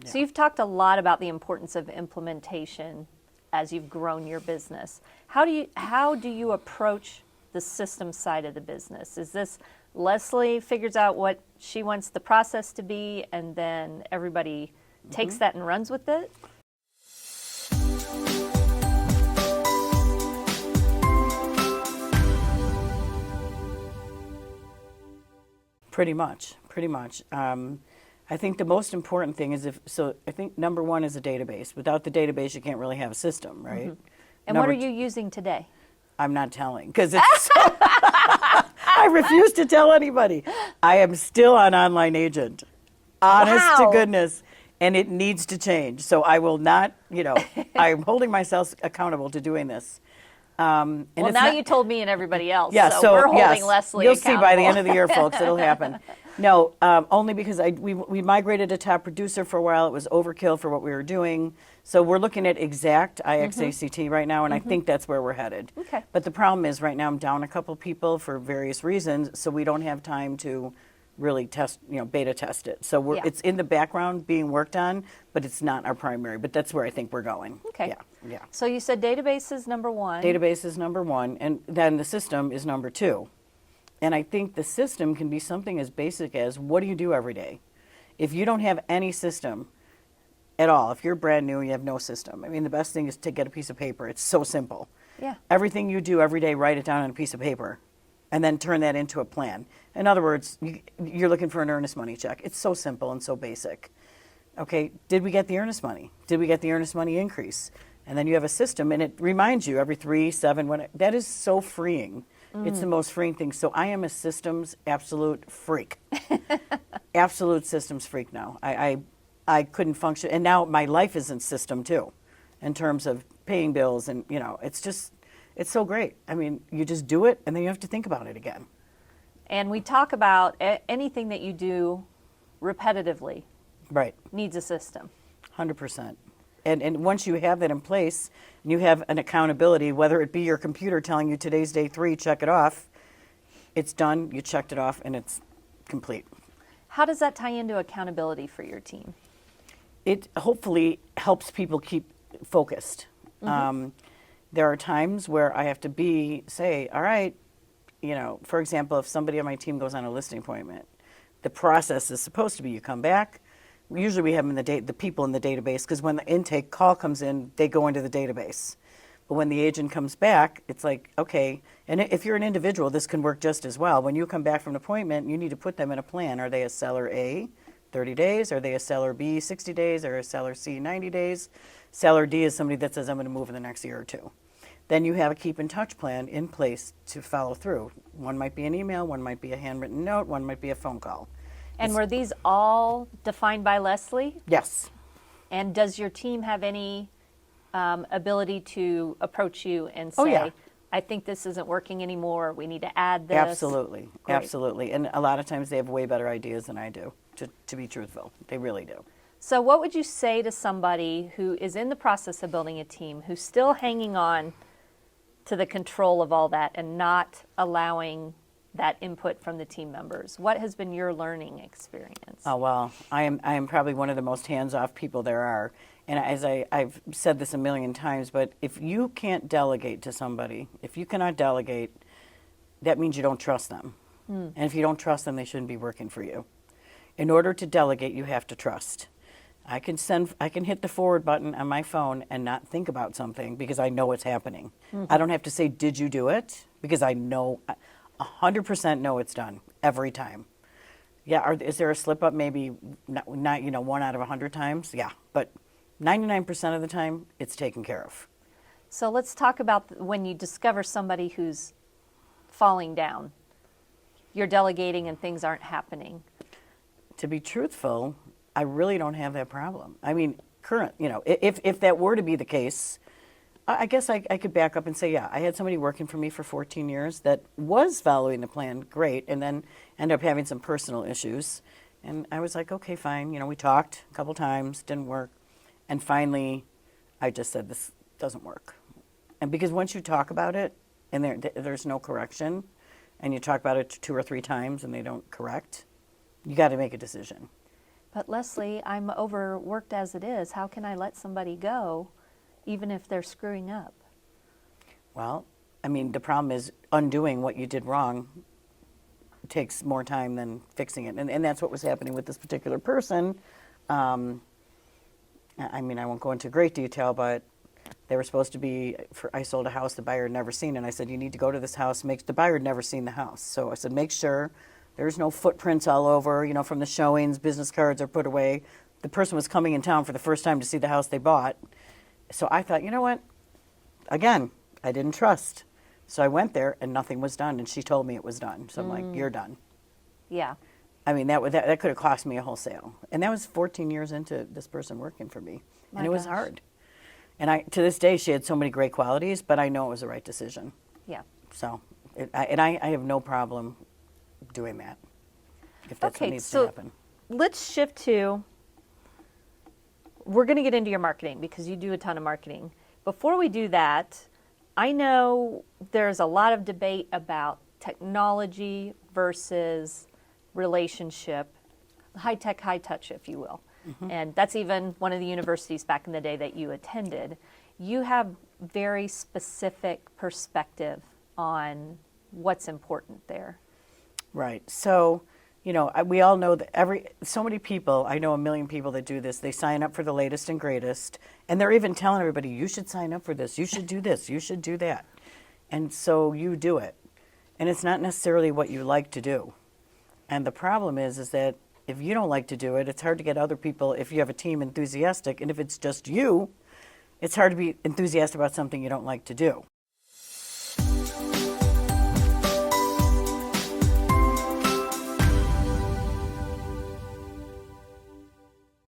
So you've talked a lot about the importance of implementation as you've grown your business. How do you approach the system side of the business? Is this Leslie figures out what she wants the process to be, and then everybody takes that and runs with it? Pretty much. I think the most important thing is I think number one is a database. Without the database, you can't really have a system, right? And what are you using today? I'm not telling, because it's I refuse to tell anybody. I am still on Online Agent. Honest to goodness. And it needs to change. So I will not, I'm holding myself accountable to doing this. Well, now you told me and everybody else. Yeah, so we're holding Leslie You'll accountable. see by the end of the year, folks, it'll happen. No, only because we migrated to top producer for a while. It was overkill for what we were doing. So we're looking at exact IXACT right now, and I think that's where we're headed. Okay. But the problem is right now I'm down a couple people for various reasons, so we don't have time to really test, beta test it. So it's in the background being worked on, but it's not our primary. But that's where I think we're going. Okay. Yeah. So you said database is number one. Database is number one, and then the system is number two. And I think the system can be something as basic as, what do you do every day? If you don't have any system at all, if you're brand new and you have no system, I mean, the best thing is to get a piece of paper. It's so simple. Yeah. Everything you do every day, write it down on a piece of paper and then turn that into a plan. In other words, you're looking for an earnest money check. It's so simple and so basic. Okay, did we get the earnest money? Did we get the earnest money increase? And then you have a system, and it reminds you every 3, 7, that is so freeing. It's the most freeing thing. So I am a systems absolute freak. Absolute systems freak now. I couldn't function. And now my life is in system too, in terms of paying bills. And, it's so great. I mean, you just do it, and then you have to think about it again. And we talk about anything that you do repetitively needs a system. 100%. And once you have that in place, and you have an accountability, whether it be your computer telling you today's day 3, check it off, it's done, you checked it off, and it's complete. How does that tie into accountability for your team? It hopefully helps people keep focused. There are times where I have to say, all right, for example, if somebody on my team goes on a listing appointment, the process is supposed to be you come back. Usually we have them the people in the database, because when the intake call comes in, they go into the database. But when the agent comes back, it's like, okay, and if you're an individual, this can work just as well. When you come back from an appointment, you need to put them in a plan. Are they a seller A, 30 days? Are they a seller B, 60 days? Or a seller C, 90 days? Seller D is somebody that says, I'm going to move in the next year or two. Then you have a keep in touch plan in place to follow through. One might be an email, one might be a handwritten note, one might be a phone call. And were these all defined by Leslie? Yes. And does your team have any ability to approach you and say, I think this isn't working anymore, we need to add this? Absolutely. Great. Absolutely. And a lot of times they have way better ideas than I do, to be truthful. They really do. So what would you say to somebody who is in the process of building a team, who's still hanging on to the control of all that and not allowing that input from the team members? What has been your learning experience? Oh, well, I am probably one of the most hands-off people there are. And as I've said this a million times, but if you can't delegate to somebody, if you cannot delegate, that means you don't trust them. And if you don't trust them, they shouldn't be working for you. In order to delegate, you have to trust. I can hit the forward button on my phone and not think about something because I know it's happening. I don't have to say, did you do it? Because I know 100% know it's done every time. Yeah, is there a slip up? Maybe not 1 out of 100 times. Yeah, but 99% of the time it's taken care of. So let's talk about when you discover somebody who's falling down. You're delegating and things aren't happening. To be truthful, I really don't have that problem. I mean, if that were to be the case, I guess I could back up and say, yeah, I had somebody working for me for 14 years that was following the plan great, and then ended up having some personal issues. And I was like, okay, fine. We talked a couple times, didn't work. And finally, I just said, this doesn't work. And because once you talk about it, and there's no correction, and you talk about it 2 or 3 times and they don't correct, you got to make a decision. But Leslie, I'm overworked as it is. How can I let somebody go even if they're screwing up? Well, I mean, the problem is undoing what you did wrong takes more time than fixing it. And that's what was happening with this particular person. I mean, I won't go into great detail, but they were supposed to be, I sold a house the buyer had never seen, and I said, you need to go to this house. The buyer had never seen the house. So I said, make sure there's no footprints all over, you know, from the showings, business cards are put away. The person was coming in town for the first time to see the house they bought. So I thought, you know what? Again, I didn't trust. So I went there and nothing was done, and she told me it was done. So I'm like, you're done. Yeah. I mean, that could have cost me a whole sale. And that was 14 years into this person working for me. My And it was gosh. hard. And to this day, she had so many great qualities, but I know it was the right decision. Yeah. So, I have no problem doing that, if that's what needs to happen. Let's shift to, we're going to get into your marketing because you do a ton of marketing. Before we do that, I know there's a lot of debate about technology versus relationship, high tech, high touch, if you will. And that's even one of the universities back in the day that you attended. You have very specific perspective on what's important there. Right. So, you know, we all know that so many people, I know a million people that do this, they sign up for the latest and greatest, and they're even telling everybody, you should sign up for this, you should do this, you should do that. And so you do it. And it's not necessarily what you like to do. And the problem is that if you don't like to do it, it's hard to get other people, if you have a team, enthusiastic. And if it's just you, it's hard to be enthusiastic about something you don't like to do.